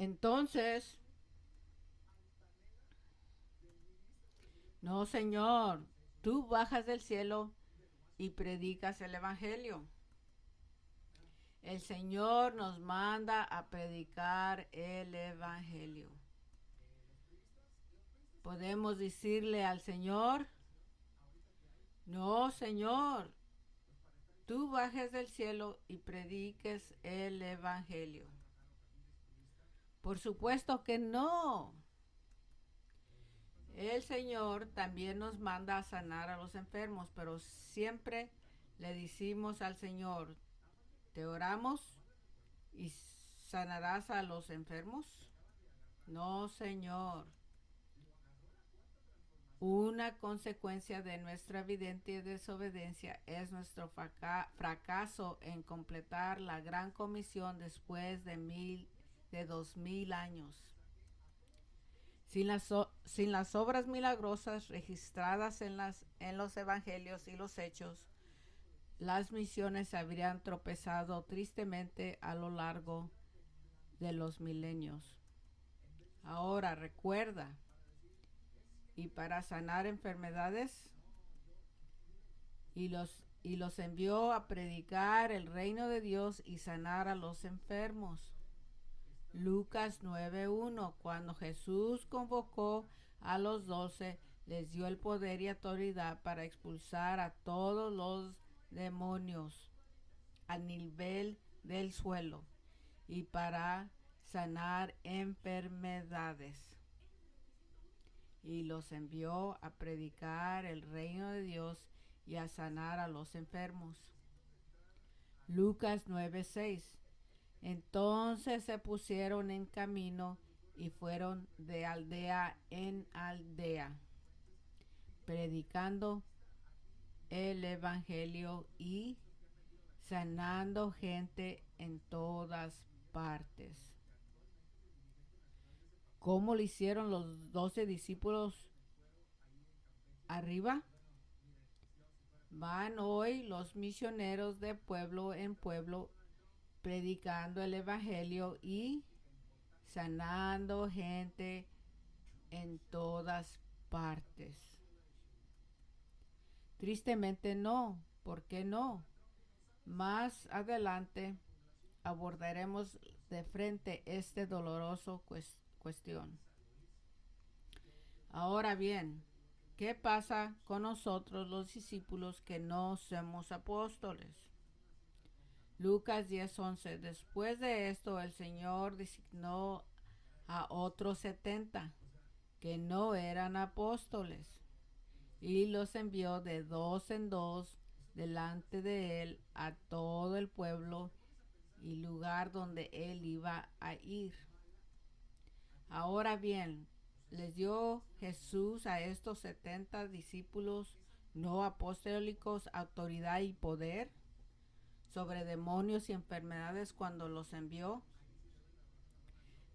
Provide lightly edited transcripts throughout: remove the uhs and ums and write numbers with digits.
Entonces, no, Señor, tú bajas del cielo y predicas el Evangelio. El Señor nos manda a predicar el Evangelio. Podemos decirle al Señor, no, Señor, tú bajes del cielo y prediques el Evangelio. Por supuesto que no. El Señor también nos manda a sanar a los enfermos, pero siempre le decimos al Señor, ¿te oramos y sanarás a los enfermos? No, Señor. Una consecuencia de nuestra evidente desobediencia es nuestro fracaso en completar la gran comisión después de 2000 años. Sin las obras milagrosas registradas en los evangelios y los hechos, las misiones habrían tropezado tristemente a lo largo de los milenios. Ahora recuerda, y para sanar enfermedades, y los envió a predicar el reino de Dios y sanar a los enfermos. Lucas 9:1. Cuando Jesús convocó a los 12, les dio el poder y autoridad para expulsar a todos los demonios a nivel del suelo y para sanar enfermedades. Y los envió a predicar el reino de Dios y a sanar a los enfermos. Lucas 9:6. Entonces se pusieron en camino y fueron de aldea en aldea, predicando el evangelio y sanando gente en todas partes. ¿Cómo lo hicieron los 12 discípulos arriba? Van hoy los misioneros de pueblo en pueblo predicando el evangelio y sanando gente en todas partes. Tristemente no. ¿Por qué no? Más adelante abordaremos de frente este doloroso cuestión. Ahora bien, ¿qué pasa con nosotros los discípulos que no somos apóstoles? Lucas 10:11. Después de esto el Señor designó a otros 70 que no eran apóstoles y los envió de dos en dos delante de él a todo el pueblo y lugar donde él iba a ir. Ahora bien, les dio Jesús a estos 70 discípulos no apostólicos autoridad y poder sobre demonios y enfermedades cuando los envió.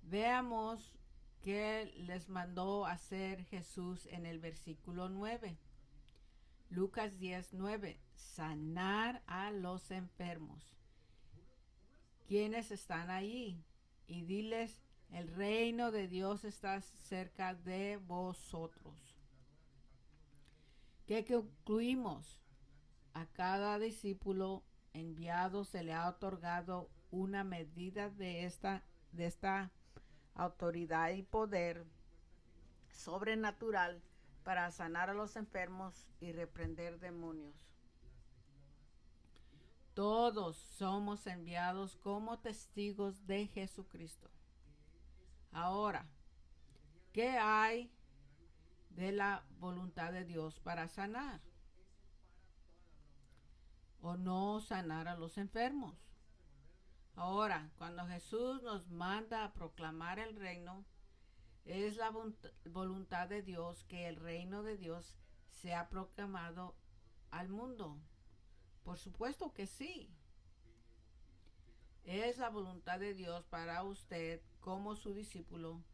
Veamos qué les mandó hacer Jesús en el versículo 9. Lucas 10:9. Sanar a los enfermos. ¿Quiénes están allí? Y diles, el reino de Dios está cerca de vosotros. ¿Qué concluimos? A cada discípulo enviado se le ha otorgado una medida de esta autoridad y poder sobrenatural para sanar a los enfermos y reprender demonios. Todos somos enviados como testigos de Jesucristo. Ahora, ¿qué hay de la voluntad de Dios para sanar o no sanar a los enfermos? Ahora, cuando Jesús nos manda a proclamar el reino, es la voluntad de Dios que el reino de Dios sea proclamado al mundo. Por supuesto que sí. Es la voluntad de Dios para usted como su discípulo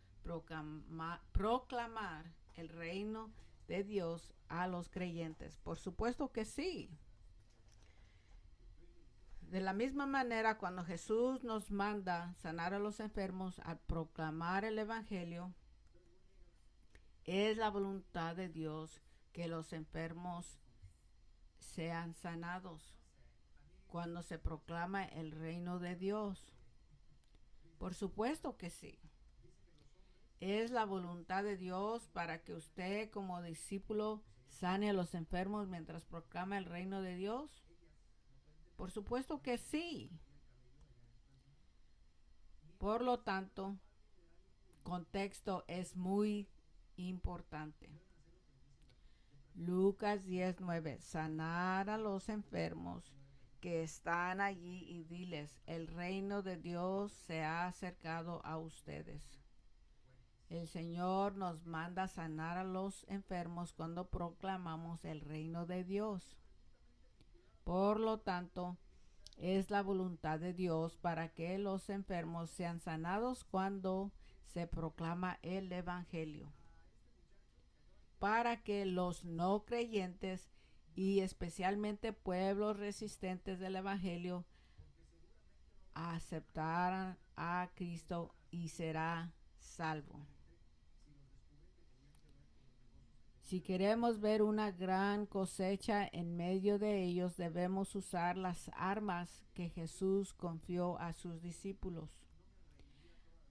proclamar el reino de Dios a los creyentes. Por supuesto que sí. De la misma manera, cuando Jesús nos manda sanar a los enfermos al proclamar el Evangelio, es la voluntad de Dios que los enfermos sean sanados cuando se proclama el reino de Dios. Por supuesto que sí. Es la voluntad de Dios para que usted como discípulo sane a los enfermos mientras proclama el reino de Dios. Por supuesto que sí. Por lo tanto, contexto es muy importante. Lucas 10:9. Sanar a los enfermos que están allí y diles, el reino de Dios se ha acercado a ustedes. El Señor nos manda sanar a los enfermos cuando proclamamos el reino de Dios. Por lo tanto, es la voluntad de Dios para que los enfermos sean sanados cuando se proclama el Evangelio. Para que los no creyentes y especialmente pueblos resistentes del Evangelio aceptaran a Cristo y será salvo. Si queremos ver una gran cosecha en medio de ellos, debemos usar las armas que Jesús confió a sus discípulos.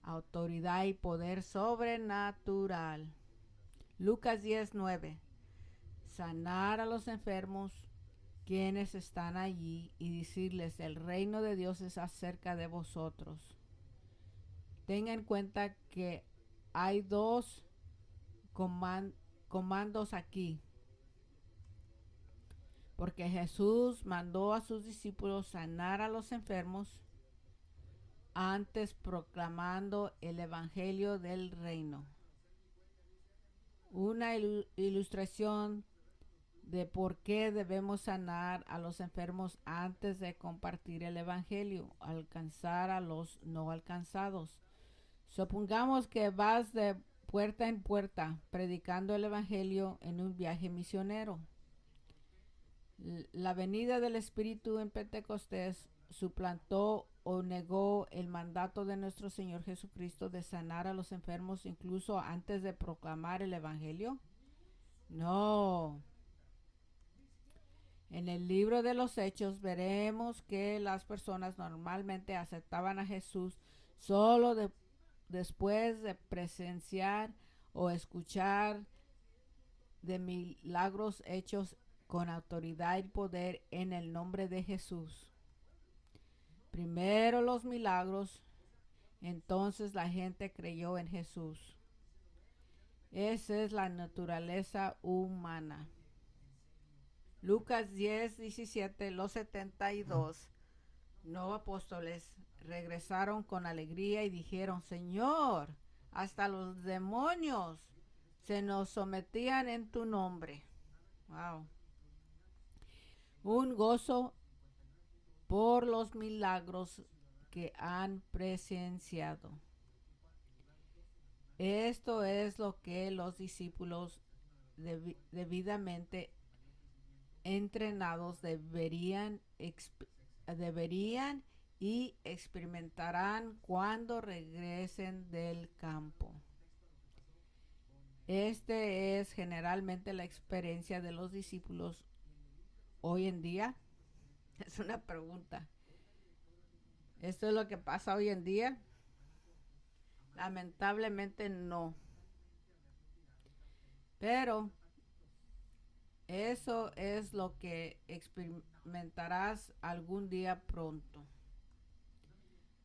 Autoridad y poder sobrenatural. Lucas 10:9. Sanar a los enfermos quienes están allí y decirles, el reino de Dios es acerca de vosotros. Tenga en cuenta que hay dos comandos aquí, porque Jesús mandó a sus discípulos sanar a los enfermos antes proclamando el evangelio del reino. Una ilustración de por qué debemos sanar a los enfermos antes de compartir el evangelio, alcanzar a los no alcanzados. Supongamos que vas de puerta en puerta predicando el evangelio en un viaje misionero. La venida del Espíritu en Pentecostés suplantó o negó el mandato de nuestro Señor Jesucristo de sanar a los enfermos incluso antes de proclamar el evangelio. No. En el libro de los Hechos veremos que las personas normalmente aceptaban a Jesús solo después de presenciar o escuchar de milagros hechos con autoridad y poder en el nombre de Jesús. Primero los milagros, entonces la gente creyó en Jesús. Esa es la naturaleza humana. Lucas 10:17. Los 72 no apóstoles regresaron con alegría y dijeron, Señor, hasta los demonios se nos sometían en tu nombre. Wow. Un gozo por los milagros que han presenciado. Esto es lo que los discípulos debidamente entrenados deberían y experimentarán cuando regresen del campo. Este es generalmente la experiencia de los discípulos hoy en día. Es una pregunta. ¿Esto es lo que pasa hoy en día? Lamentablemente no. Pero eso es lo que experimentarás algún día pronto.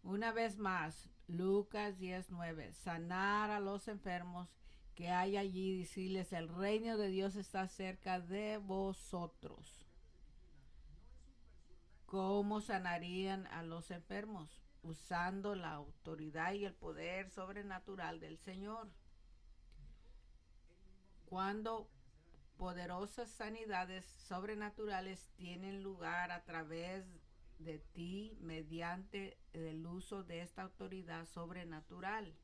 Una vez más, Lucas 10:9. Sanar a los enfermos que hay allí, decirles, el reino de Dios está cerca de vosotros. ¿Cómo sanarían a los enfermos? Usando la autoridad y el poder sobrenatural del Señor. Cuando poderosas sanidades sobrenaturales tienen lugar a través de ti mediante el uso de esta autoridad sobrenatural.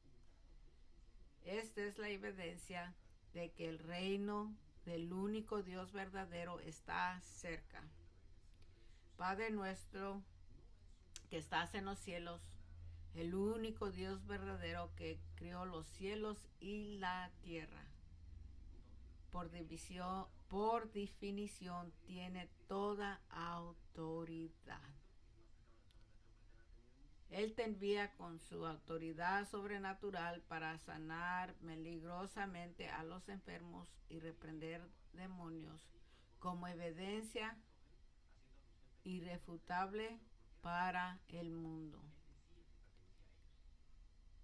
Esta es la evidencia de que el reino del único Dios verdadero está cerca. Padre nuestro que estás en los cielos, el único Dios verdadero que creó los cielos y la tierra. Por definición, tiene toda autoridad. Él te envía con su autoridad sobrenatural para sanar milagrosamente a los enfermos y reprender demonios como evidencia irrefutable para el mundo.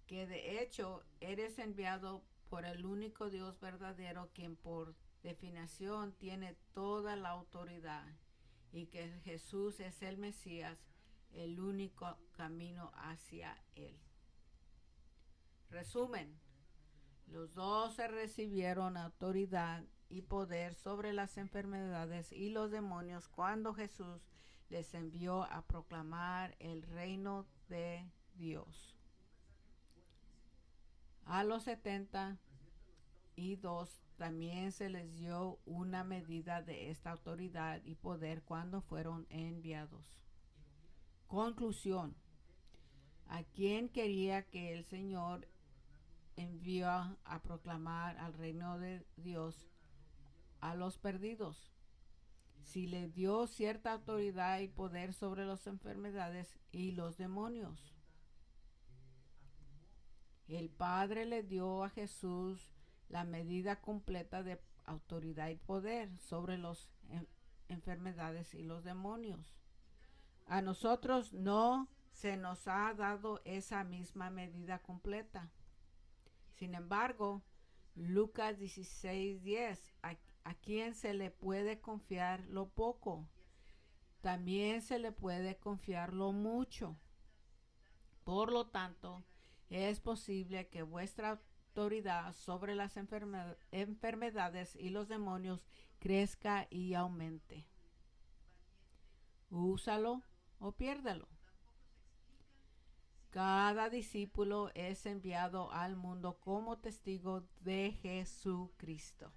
Que de hecho eres enviado por el único Dios verdadero, quien por definición tiene toda la autoridad, y que Jesús es el Mesías, el único camino hacia Él. Resumen: los 12 recibieron autoridad y poder sobre las enfermedades y los demonios cuando Jesús les envió a proclamar el reino de Dios. A los 72 también se les dio una medida de esta autoridad y poder cuando fueron enviados. Conclusión: ¿a quién quería que el Señor envió a proclamar al reino de Dios? A los perdidos. Si le dio cierta autoridad y poder sobre las enfermedades y los demonios. El Padre le dio a Jesús la medida completa de autoridad y poder sobre las enfermedades y los demonios. A nosotros no se nos ha dado esa misma medida completa. Sin embargo, Lucas 16:10, a quien se le puede confiar lo poco, también se le puede confiar lo mucho. Por lo tanto, es posible que vuestra autoridad sobre las enfermedades y los demonios crezca y aumente. Úsalo o piérdalo. Cada discípulo es enviado al mundo como testigo de Jesucristo.